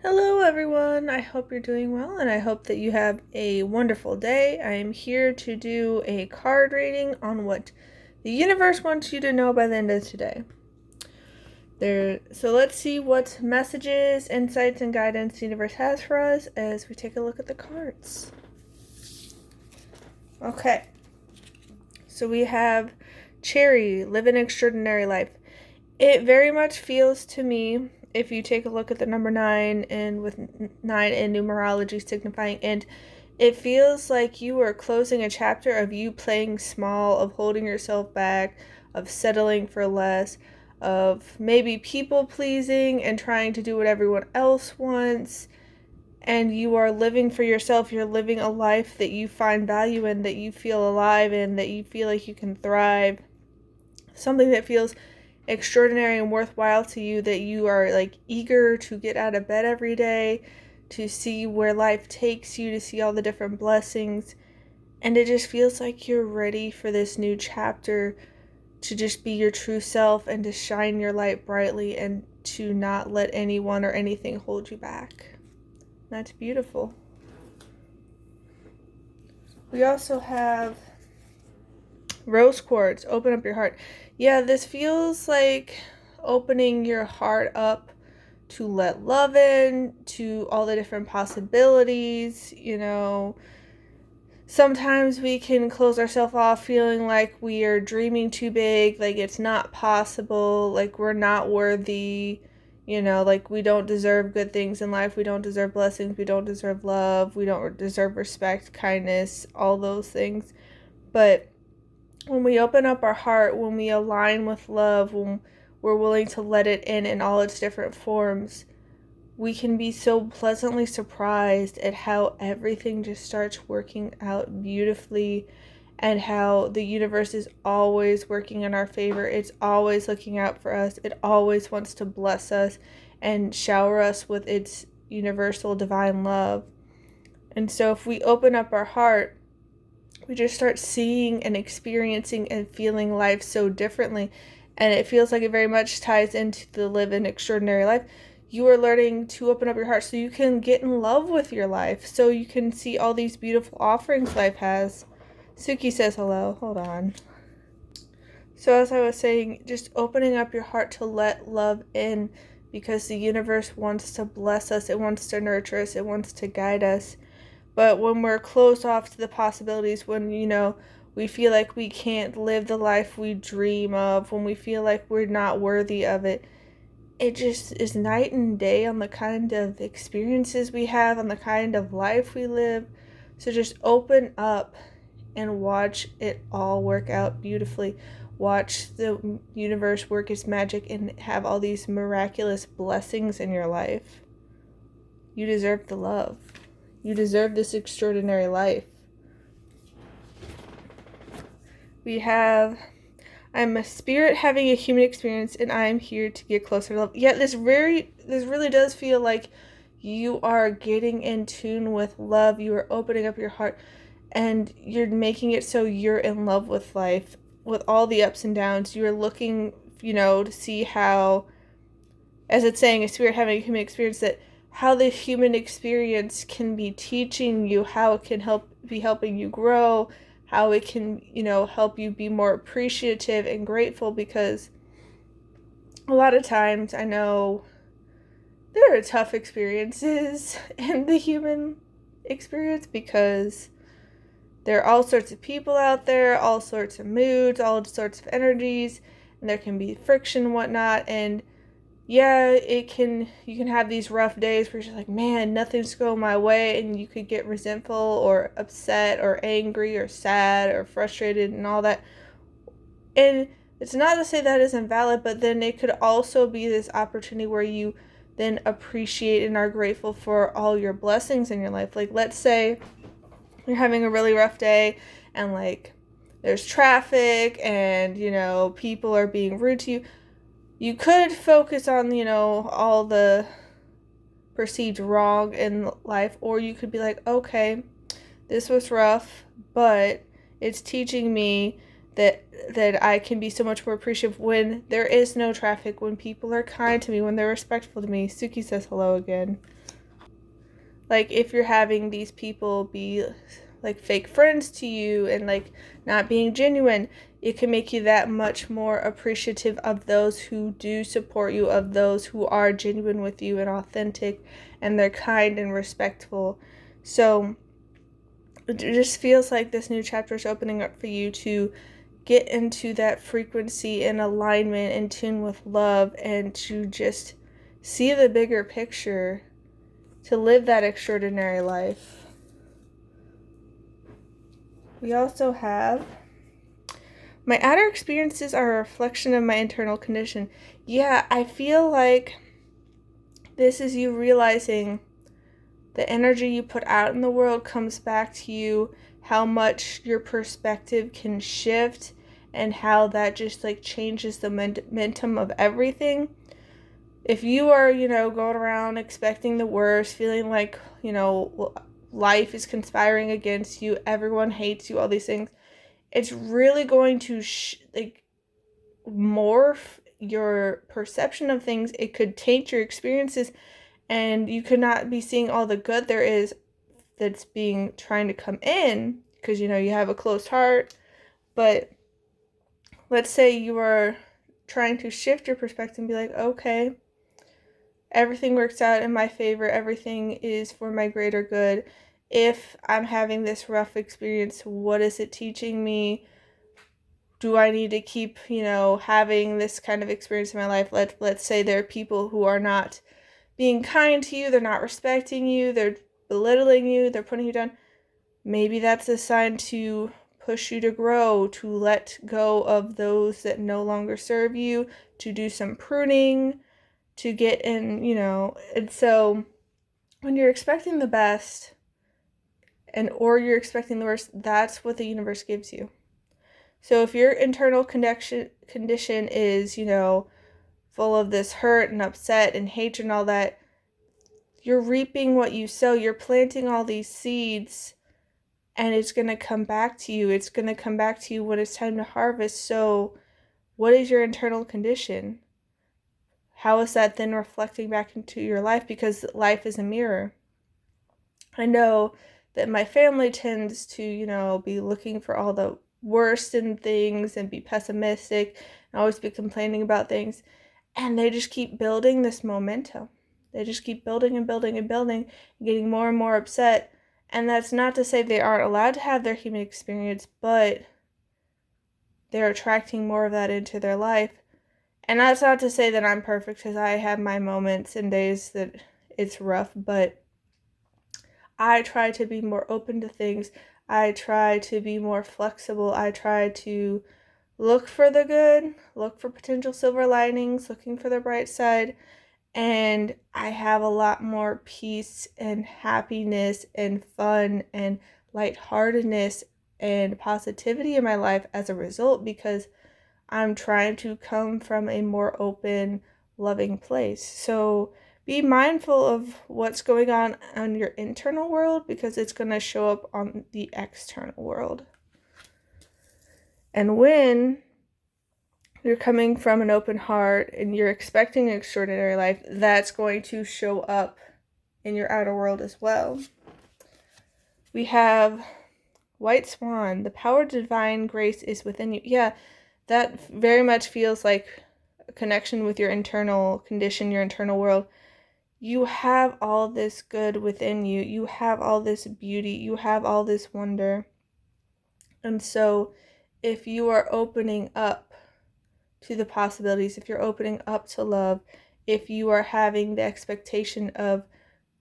Hello, everyone. I hope you're doing well and I hope that you have a wonderful day. I am here to do a card reading on what the universe wants you to know by the end of today. So let's see what messages, insights, and guidance the universe has for us as we take a look at the cards. Okay. So we have Cherry, live an extraordinary life. It very much feels to me, if you take a look at the number 9 and with 9 in numerology signifying end, it feels like you are closing a chapter of you playing small, of holding yourself back, of settling for less, of maybe people pleasing and trying to do what everyone else wants. And you are living for yourself. You're living a life that you find value in, that you feel alive in, that you feel like you can thrive. Something that feels extraordinary and worthwhile to you, that you are like eager to get out of bed every day, to see where life takes you, to see all the different blessings. And it just feels like you're ready for this new chapter, to just be your true self and to shine your light brightly and to not let anyone or anything hold you back. That's beautiful. We also have rose quartz, open up your heart. Yeah, this feels like opening your heart up to let love in, to all the different possibilities. Sometimes we can close ourselves off feeling like we are dreaming too big, like it's not possible, like we're not worthy, like we don't deserve good things in life, we don't deserve blessings, we don't deserve love, we don't deserve respect, kindness, all those things. But when we open up our heart, when we align with love, when we're willing to let it in all its different forms, we can be so pleasantly surprised at how everything just starts working out beautifully, and how the universe is always working in our favor. It's always looking out for us. It always wants to bless us and shower us with its universal divine love. And so if we open up our heart, we just start seeing and experiencing and feeling life so differently. And it feels like it very much ties into the live an extraordinary life. You are learning to open up your heart so you can get in love with your life, so you can see all these beautiful offerings life has. Suki says hello. Hold on. So as I was saying, just opening up your heart to let love in, because the universe wants to bless us. It wants to nurture us. It wants to guide us. But when we're closed off to the possibilities, when, we feel like we can't live the life we dream of, when we feel like we're not worthy of it, it just is night and day on the kind of experiences we have, on the kind of life we live. So just open up and watch it all work out beautifully. Watch the universe work its magic and have all these miraculous blessings in your life. You deserve the love. You deserve this extraordinary life. We have, I'm a spirit having a human experience, and I am here to get closer to love. Yeah, this really does feel like you are getting in tune with love. You are opening up your heart, and you're making it so you're in love with life, with all the ups and downs. You're looking, to see how, as it's saying, a spirit having a human experience, that how the human experience can be teaching you, how it can be helping you grow, how it can, help you be more appreciative and grateful. Because a lot of times, I know there are tough experiences in the human experience, because there are all sorts of people out there, all sorts of moods, all sorts of energies, and there can be friction and whatnot. And yeah, you can have these rough days where you're just like, man, nothing's going my way, and you could get resentful or upset or angry or sad or frustrated and all that. And it's not to say that isn't valid, but then it could also be this opportunity where you then appreciate and are grateful for all your blessings in your life. Like, let's say you're having a really rough day, and like there's traffic, and people are being rude to you. You could focus on, all the perceived wrong in life, or you could be like, okay, this was rough, but it's teaching me that I can be so much more appreciative when there is no traffic, when people are kind to me, when they're respectful to me. Suki says hello again. Like, if you're having these people be like fake friends to you and like not being genuine, it can make you that much more appreciative of those who do support you, of those who are genuine with you and authentic, and they're kind and respectful. So it just feels like this new chapter is opening up for you to get into that frequency and alignment and tune with love, and to just see the bigger picture, to live that extraordinary life. We also have, my outer experiences are a reflection of my internal condition. Yeah, I feel like this is you realizing the energy you put out in the world comes back to you, how much your perspective can shift, and how that just like changes the momentum of everything. If you are, going around expecting the worst, feeling like, life is conspiring against you, everyone hates you, all these things, it's really going to morph your perception of things. It could taint your experiences, and you could not be seeing all the good there is that's being trying to come in, because you have a closed heart. But let's say you are trying to shift your perspective and be like, okay, everything works out in my favor, everything is for my greater good. If I'm having this rough experience, what is it teaching me? Do I need to keep, having this kind of experience in my life? Let's say there are people who are not being kind to you, they're not respecting you, they're belittling you, they're putting you down. Maybe that's a sign to push you to grow, to let go of those that no longer serve you, to do some pruning, to get in, and so when you're expecting the best or you're expecting the worst, that's what the universe gives you. So if your internal condition is, full of this hurt and upset and hatred and all that, you're reaping what you sow. You're planting all these seeds, and it's going to come back to you. It's going to come back to you when it's time to harvest. So what is your internal condition? How is that then reflecting back into your life? Because life is a mirror. I know that my family tends to, be looking for all the worst in things and be pessimistic and always be complaining about things. And they just keep building this momentum. They just keep building and building and building, and getting more and more upset. And that's not to say they aren't allowed to have their human experience, but they're attracting more of that into their life. And that's not to say that I'm perfect, because I have my moments and days that it's rough, but I try to be more open to things. I try to be more flexible. I try to look for the good, look for potential silver linings, looking for the bright side. And I have a lot more peace and happiness and fun and lightheartedness and positivity in my life as a result, because I'm trying to come from a more open, loving place. So be mindful of what's going on in your internal world, because it's going to show up on the external world. And when you're coming from an open heart and you're expecting an extraordinary life, that's going to show up in your outer world as well. We have White Swan. The power of divine grace is within you. Yeah, that very much feels like a connection with your internal condition, your internal world. You have all this good within you. You have all this beauty. You have all this wonder. And so if you are opening up to the possibilities, if you're opening up to love, if you are having the expectation of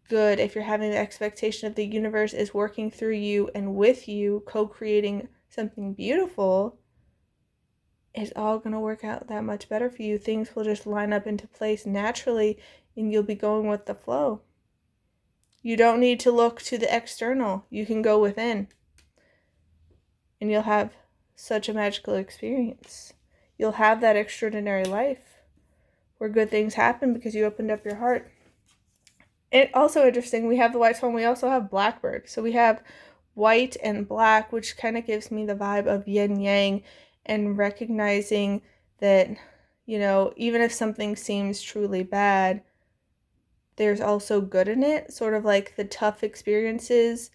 good, if you're having the expectation of the universe is working through you and with you, co-creating something beautiful, it's all going to work out that much better for you. Things will just line up into place naturally, and you'll be going with the flow. You don't need to look to the external. You can go within, and you'll have such a magical experience. You'll have that extraordinary life where good things happen because you opened up your heart. And also interesting, we have the White Swan, we also have Blackbird. So we have white and black, which kind of gives me the vibe of yin yang. and recognizing that, even if something seems truly bad, there's also good in it, sort of like the tough experiences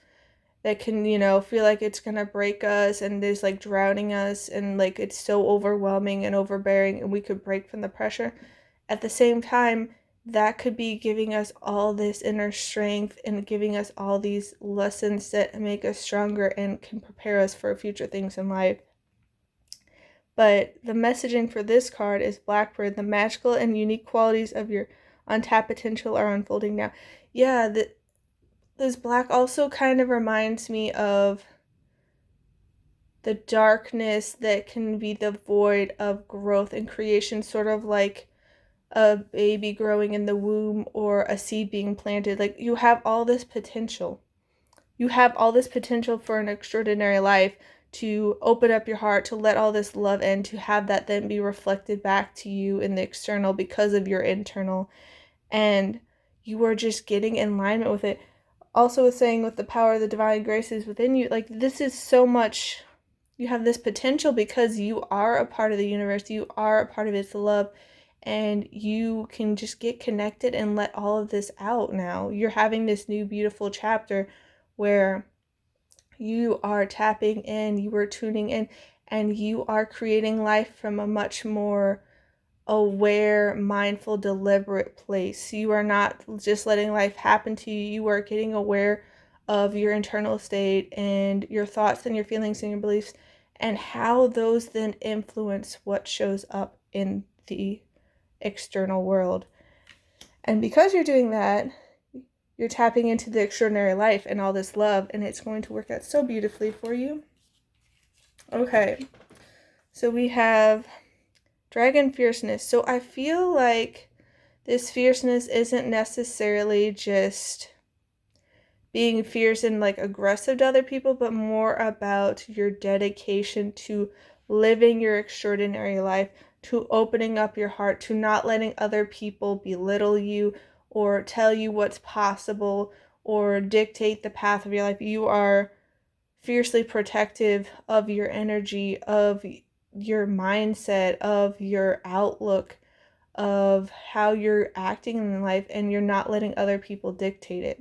that can, feel like it's gonna break us and there's like drowning us and like it's so overwhelming and overbearing and we could break from the pressure. At the same time, that could be giving us all this inner strength and giving us all these lessons that make us stronger and can prepare us for future things in life. But the messaging for this card is Blackbird. The magical and unique qualities of your untapped potential are unfolding now. Yeah, this black also kind of reminds me of the darkness that can be the void of growth and creation, sort of like a baby growing in the womb or a seed being planted. Like, you have all this potential. You have all this potential for an extraordinary life, to open up your heart, to let all this love in, to have that then be reflected back to you in the external because of your internal. And you are just getting in alignment with it. Also, with saying with the power of the divine graces within you, like, this is so much, you have this potential because you are a part of the universe, you are a part of its love, and you can just get connected and let all of this out now. You're having this new beautiful chapter where you are tapping in, you are tuning in, and you are creating life from a much more aware, mindful, deliberate place. You are not just letting life happen to you. You are getting aware of your internal state and your thoughts and your feelings and your beliefs and how those then influence what shows up in the external world. And because you're doing that, you're tapping into the extraordinary life and all this love, and it's going to work out so beautifully for you. Okay, so we have Dragon Fierceness. So I feel like this fierceness isn't necessarily just being fierce and like aggressive to other people, but more about your dedication to living your extraordinary life, to opening up your heart, to not letting other people belittle you or tell you what's possible or dictate the path of your life. You are fiercely protective of your energy, of your mindset, of your outlook, of how you're acting in life, and you're not letting other people dictate it.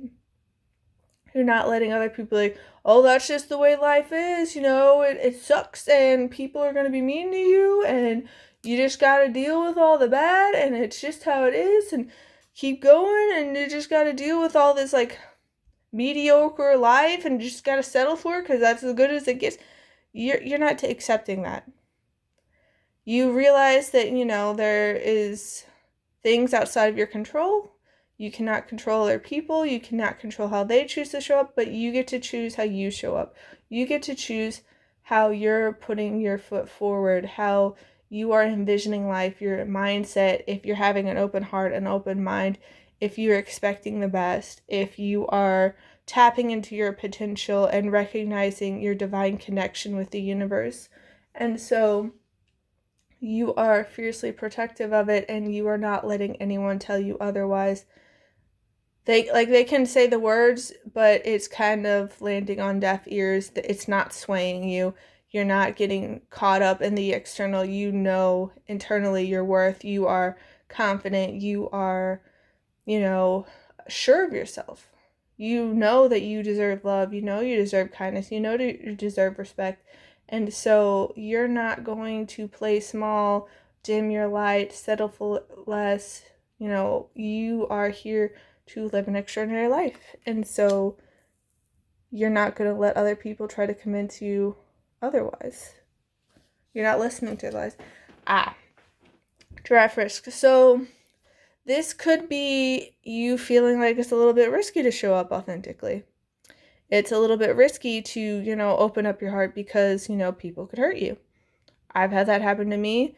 You're not letting other people like, oh, that's just the way life is, it sucks and people are going to be mean to you and you just got to deal with all the bad and it's just how it is and keep going and you just got to deal with all this like mediocre life and just got to settle for it because that's as good as it gets. You're not accepting that. You realize that, there is things outside of your control. You cannot control other people. You cannot control how they choose to show up, but you get to choose how you show up. You get to choose how you're putting your foot forward, how you are envisioning life, your mindset, if you're having an open heart, an open mind, if you're expecting the best, if you are tapping into your potential and recognizing your divine connection with the universe. And so you are fiercely protective of it and you are not letting anyone tell you otherwise. They can say the words, but it's kind of landing on deaf ears. It's not swaying you. You're not getting caught up in the external. Internally your worth. You are confident. You are, sure of yourself. You know that you deserve love. You know you deserve kindness. You know that you deserve respect. And so you're not going to play small, dim your light, settle for less. You are here to live an extraordinary life. And so you're not going to let other people try to convince you otherwise. You're not listening to lies. Giraffe risk. So this could be you feeling like it's a little bit risky to show up authentically. It's a little bit risky to, open up your heart because, people could hurt you. I've had that happen to me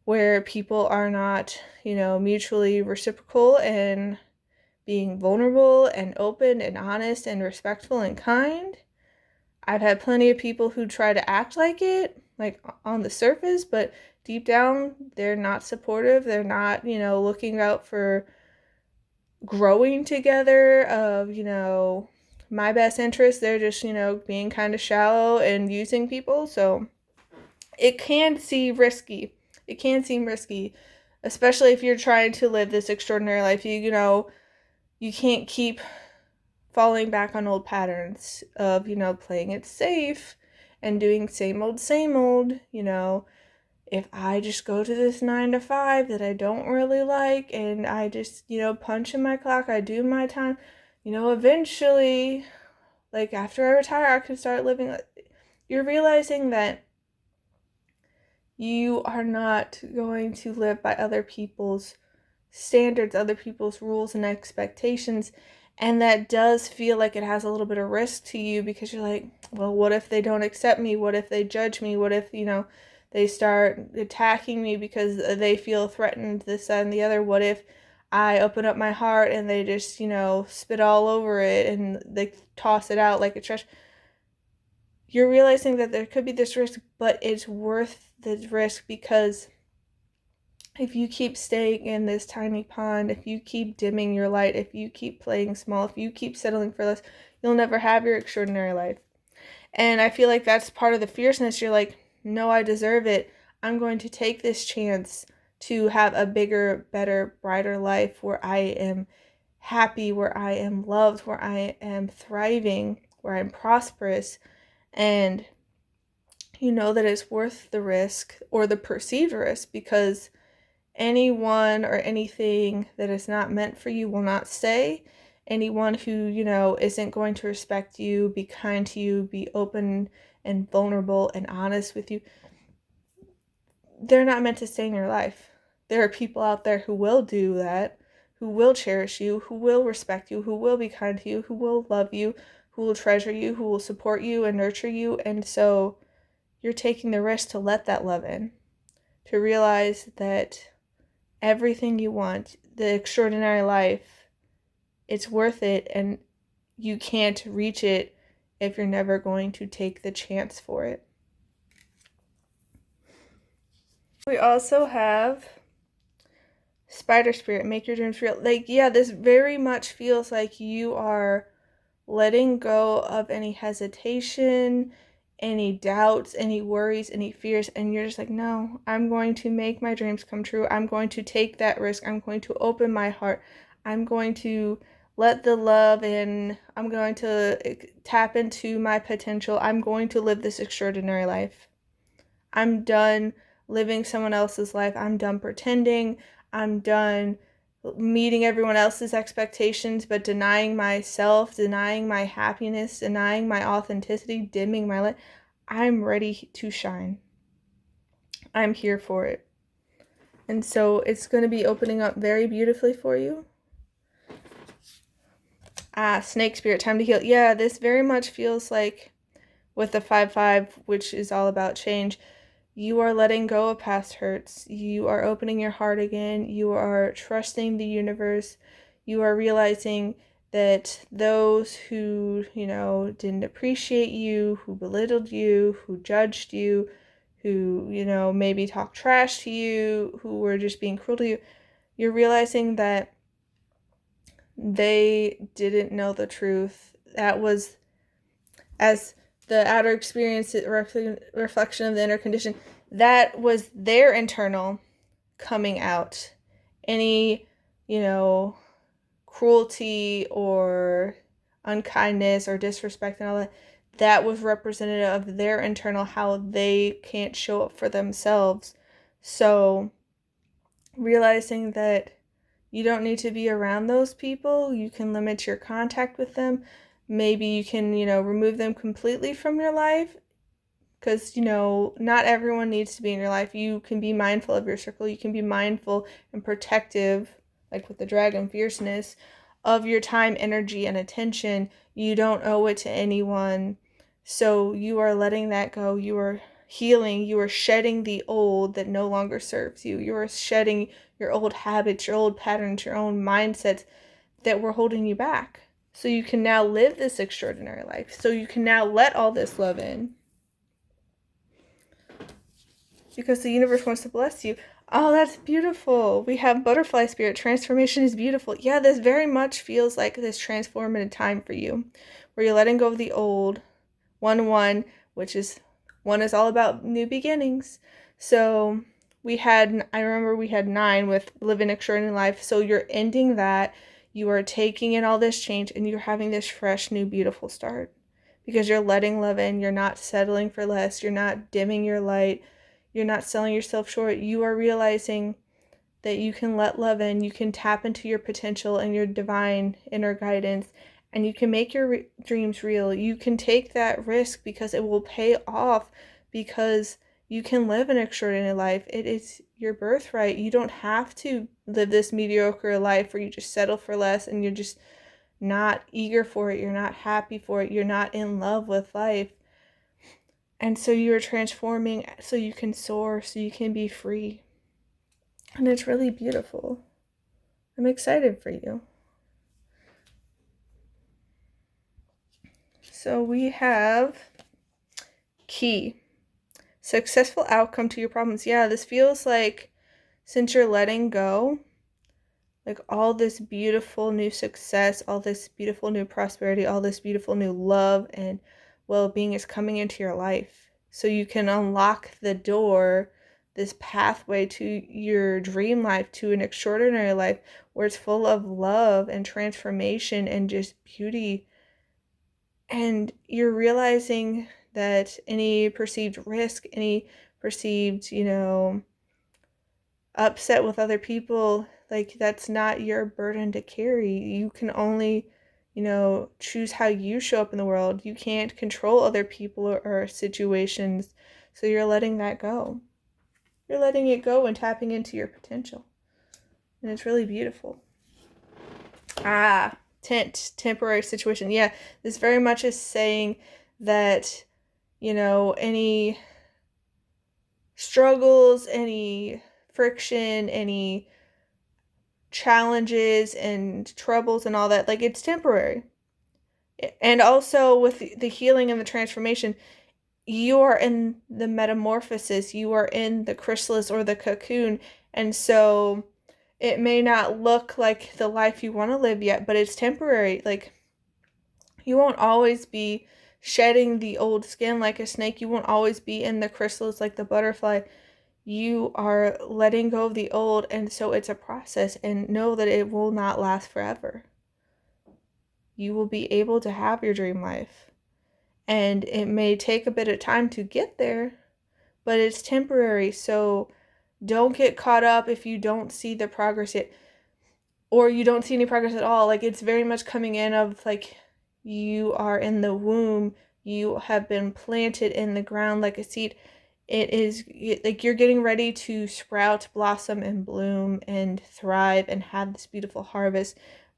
where people are not, mutually reciprocal and being vulnerable and open and honest and respectful and kind. I've had plenty of people who try to act like it, like on the surface, but deep down, they're not supportive. They're not, looking out for growing together of, my best interest. They're just, being kind of shallow and using people. So it can seem risky. It can seem risky, especially if you're trying to live this extraordinary life. You can't keep falling back on old patterns of, playing it safe and doing same old, if I just go to this 9 to 5 that I don't really like and I just, punch in my clock, I do my time, eventually, like after I retire, I can start living. You're realizing that you are not going to live by other people's standards, other people's rules and expectations. And that does feel like it has a little bit of risk to you because you're like, well, what if they don't accept me? What if they judge me? What if, they start attacking me because they feel threatened, this, that, and the other? What if I open up my heart and they just, spit all over it and they toss it out like a trash? You're realizing that there could be this risk, but it's worth the risk because if you keep staying in this tiny pond, if you keep dimming your light, if you keep playing small, if you keep settling for less, you'll never have your extraordinary life. And I feel like that's part of the fierceness. You're like, no, I deserve it. I'm going to take this chance to have a bigger, better, brighter life where I am happy, where I am loved, where I am thriving, where I'm prosperous. And you know that it's worth the risk or the perceived risk because anyone or anything that is not meant for you will not stay. Anyone who, isn't going to respect you, be kind to you, be open and vulnerable and honest with you, they're not meant to stay in your life. There are people out there who will do that, who will cherish you, who will respect you, who will be kind to you, who will love you, who will treasure you, who will support you and nurture you. And so you're taking the risk to let that love in, to realize that everything you want, the extraordinary life, it's worth it, and you can't reach it if you're never going to take the chance for it. We also have Spider Spirit, make your dreams real. Like, yeah, this very much feels like you are letting go of any hesitation, any doubts, any worries, any fears, and you're just like, no, I'm going to make my dreams come true. I'm going to take that risk. I'm going to open my heart. I'm going to let the love in. I'm going to tap into my potential. I'm going to live this extraordinary life. I'm done living someone else's life. I'm done pretending. I'm done meeting everyone else's expectations, but denying myself, denying my happiness, denying my authenticity, dimming my light. I'm ready to shine. I'm here for it. And so it's going to be opening up very beautifully for you. Snake Spirit, time to heal. Yeah, this very much feels like with the 5-5, which is all about change, you are letting go of past hurts. You are opening your heart again. You are trusting the universe. You are realizing that those who, didn't appreciate you, who belittled you, who judged you, who, maybe talked trash to you, who were just being cruel to you, you're realizing that they didn't know the truth. That was, as the outer experience, reflection of the inner condition, that was their internal coming out. Any, cruelty or unkindness or disrespect and all that was representative of their internal, how they can't show up for themselves. So realizing that you don't need to be around those people, you can limit your contact with them. Maybe you can, remove them completely from your life because, not everyone needs to be in your life. You can be mindful of your circle. You can be mindful and protective, like with the dragon fierceness, of your time, energy, and attention. You don't owe it to anyone. So you are letting that go. You are healing. You are shedding the old that no longer serves you. You are shedding your old habits, your old patterns, your own mindsets that were holding you back. So you can now live this extraordinary life. So you can now let all this love in. Because the universe wants to bless you. Oh, that's beautiful. We have Butterfly Spirit. Transformation is beautiful. Yeah, this very much feels like this transformative time for you, where you're letting go of the old 1-1, which is One is all about new beginnings. So I remember we had 9 with Live an Extraordinary Life. So you're ending that. You are taking in all this change and you're having this fresh, new, beautiful start. Because you're letting love in. You're not settling for less. You're not dimming your light. You're not selling yourself short. You are realizing that you can let love in. You can tap into your potential and your divine inner guidance. And you can make your dreams real. You can take that risk because it will pay off, because you can live an extraordinary life. It is your birthright. You don't have to live this mediocre life where you just settle for less and you're just not eager for it. You're not happy for it. You're not in love with life. And so you are transforming so you can soar, so you can be free. And it's really beautiful. I'm excited for you. So we have key. Successful outcome to your problems. Yeah, this feels like since you're letting go, like all this beautiful new success, all this beautiful new prosperity, all this beautiful new love and well-being is coming into your life. So you can unlock the door, this pathway to your dream life, to an extraordinary life where it's full of love and transformation and just beauty. And you're realizing that any perceived risk, any perceived, upset with other people, like that's not your burden to carry. You can only, choose how you show up in the world. You can't control other people or situations. So you're letting that go. You're letting it go and tapping into your potential. And it's really beautiful. Temporary situation. Yeah, this very much is saying that, any struggles, any friction, any challenges and troubles and all that, like it's temporary. And also with the healing and the transformation, you are in the metamorphosis, you are in the chrysalis or the cocoon, and so it may not look like the life you want to live yet, but it's temporary. Like, you won't always be shedding the old skin like a snake. You won't always be in the chrysalis like the butterfly. You are letting go of the old, and so it's a process, and know that it will not last forever. You will be able to have your dream life, and it may take a bit of time to get there, but it's temporary. So don't get caught up if you don't see the progress yet, or you don't see any progress at all. Like, it's very much coming in of like you are in the womb, you have been planted in the ground like a seed. It is like you're getting ready to sprout, blossom, and bloom and thrive and have this beautiful harvest,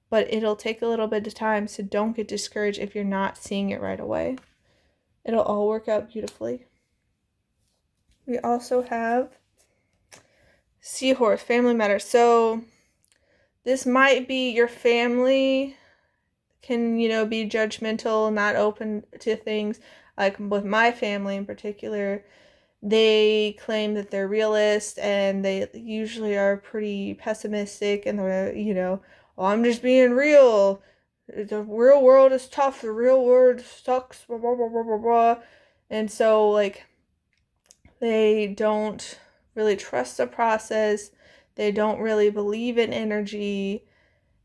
but it'll take a little bit of time, so don't get discouraged if you're not seeing it right away. It'll all work out beautifully. We also have Seahorse, Family Matters. So this might be your family can, be judgmental, not open to things. Like with my family in particular, they claim that they're realists, and they usually are pretty pessimistic, and they're, oh, I'm just being real. The real world is tough. The real world sucks. Blah, blah, blah, blah, blah, blah. And so, like, they don't really trust the process. They don't really believe in energy.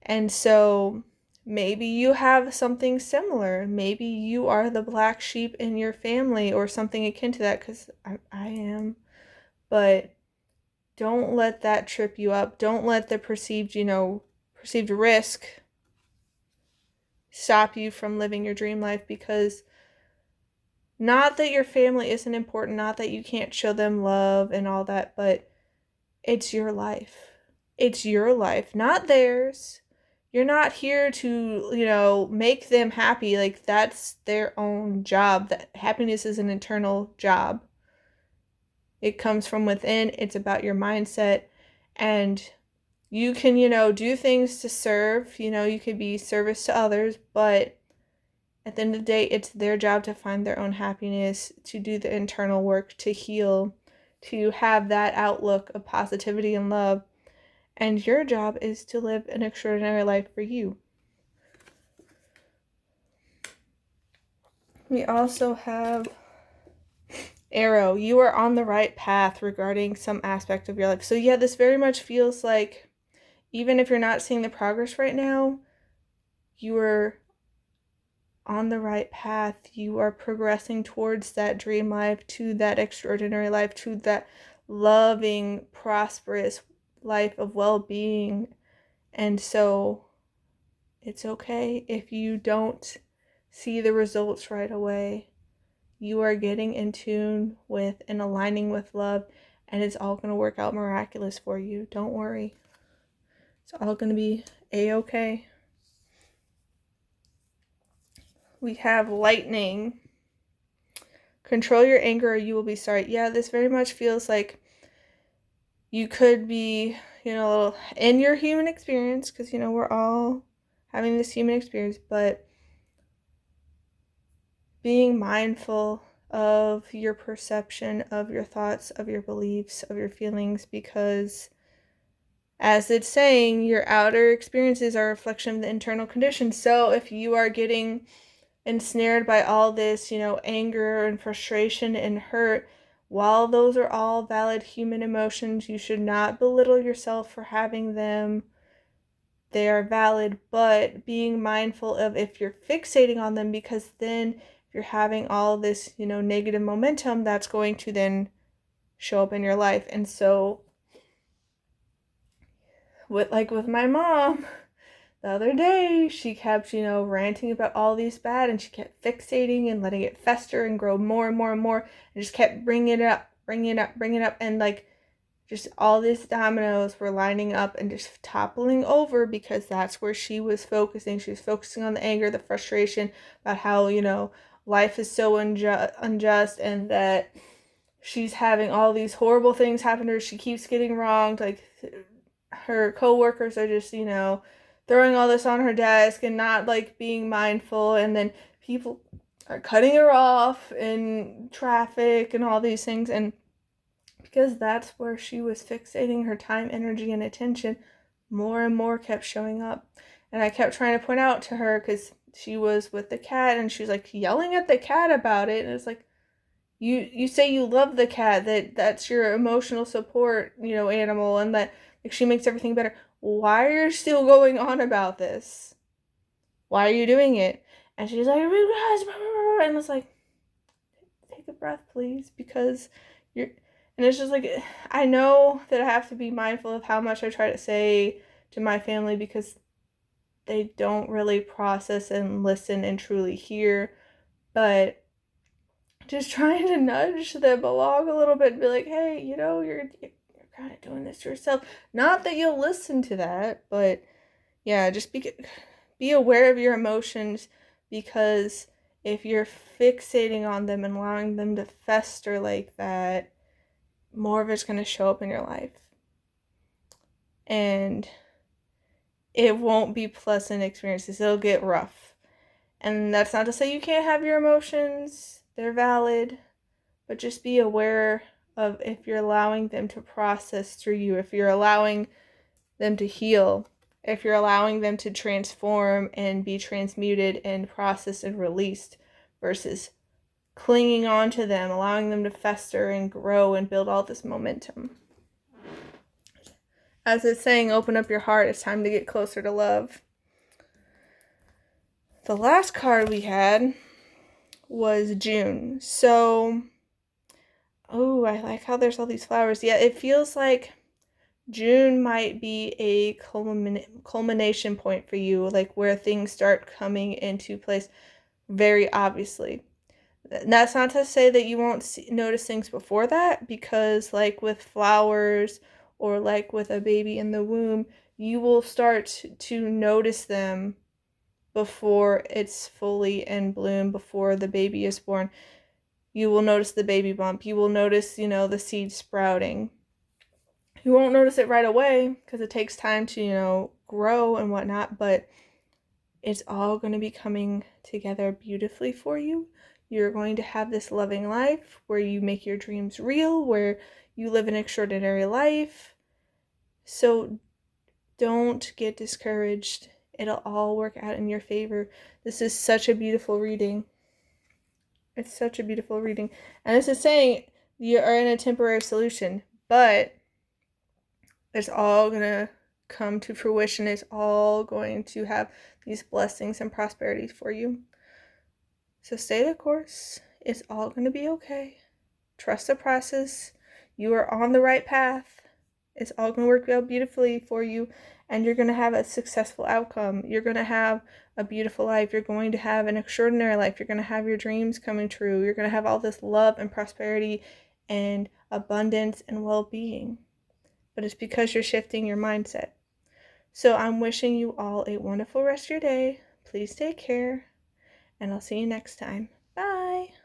And so maybe you have something similar. Maybe you are the black sheep in your family or something akin to that, because I am. But don't let that trip you up. Don't let the perceived risk stop you from living your dream life, because not that your family isn't important, not that you can't show them love and all that, but it's your life. It's your life, not theirs. You're not here to, make them happy. Like, that's their own job. That happiness is an internal job. It comes from within. It's about your mindset. And you can, do things to serve. You could be service to others, but at the end of the day, it's their job to find their own happiness, to do the internal work, to heal, to have that outlook of positivity and love. And your job is to live an extraordinary life for you. We also have Arrow, you are on the right path regarding some aspect of your life. So yeah, this very much feels like, even if you're not seeing the progress right now, you are on the right path. You are progressing towards that dream life, to that extraordinary life, to that loving, prosperous life of well-being. And so it's okay if you don't see the results right away. You are getting in tune with and aligning with love, and it's all going to work out miraculous for you. Don't worry. It's all going to be a-okay. We have lightning. Control your anger or you will be sorry. Yeah, this very much feels like you could be, in your human experience, because, we're all having this human experience, but being mindful of your perception, of your thoughts, of your beliefs, of your feelings, because as it's saying, your outer experiences are a reflection of the internal conditions. So if you are getting ensnared by all this, anger and frustration and hurt, while those are all valid human emotions, you should not belittle yourself for having them. They are valid, but being mindful of if you're fixating on them, because then if you're having all this, negative momentum, that's going to then show up in your life. And so with my mom, the other day, she kept, ranting about all these bad, and she kept fixating and letting it fester and grow more and more and more, and just kept bringing it up, and just all these dominoes were lining up and just toppling over, because that's where she was focusing. She was focusing on the anger, the frustration about how, life is so unjust, and that she's having all these horrible things happen to her. She keeps getting wronged. Like, her coworkers are just, throwing all this on her desk and not being mindful, and then people are cutting her off in traffic and all these things. And because that's where she was fixating her time, energy, and attention, more and more kept showing up. And I kept trying to point out to her, because she was with the cat, and she was yelling at the cat about it. And it's you say you love the cat, that's your emotional support, animal, and that she makes everything better. Why are you still going on about this? Why are you doing it? And she's like, and it's take a breath, please, because you're. And it's just I know that I have to be mindful of how much I try to say to my family, because they don't really process and listen and truly hear. But just trying to nudge them along a little bit and be like, hey, you're kind of doing this to yourself. Not that you'll listen to that, but yeah, just be aware of your emotions, because if you're fixating on them and allowing them to fester like that, more of it's going to show up in your life. And it won't be pleasant experiences. It'll get rough. And that's not to say you can't have your emotions. They're valid. But just be aware of if you're allowing them to process through you, if you're allowing them to heal, if you're allowing them to transform and be transmuted and processed and released, versus clinging on to them, allowing them to fester and grow and build all this momentum. As it's saying, open up your heart. It's time to get closer to love. The last card we had was June. So, I like how there's all these flowers. Yeah, it feels like June might be a culmination point for you, where things start coming into place very obviously. That's not to say that you won't notice things before that, because with flowers or with a baby in the womb, you will start to notice them before it's fully in bloom, before the baby is born. You will notice the baby bump. You will notice, the seed sprouting. You won't notice it right away, because it takes time to, grow and whatnot, but it's all going to be coming together beautifully for you. You're going to have this loving life where you make your dreams real, where you live an extraordinary life. So don't get discouraged. It'll all work out in your favor. This is such a beautiful reading. It's such a beautiful reading. And this is saying you are in a temporary solution, but it's all going to come to fruition. It's all going to have these blessings and prosperities for you. So stay the course. It's all going to be okay. Trust the process. You are on the right path. It's all going to work out beautifully for you, and you're going to have a successful outcome. You're going to have a beautiful life. You're going to have an extraordinary life. You're going to have your dreams coming true. You're going to have all this love and prosperity and abundance and well-being. But it's because you're shifting your mindset. So I'm wishing you all a wonderful rest of your day. Please take care, and I'll see you next time.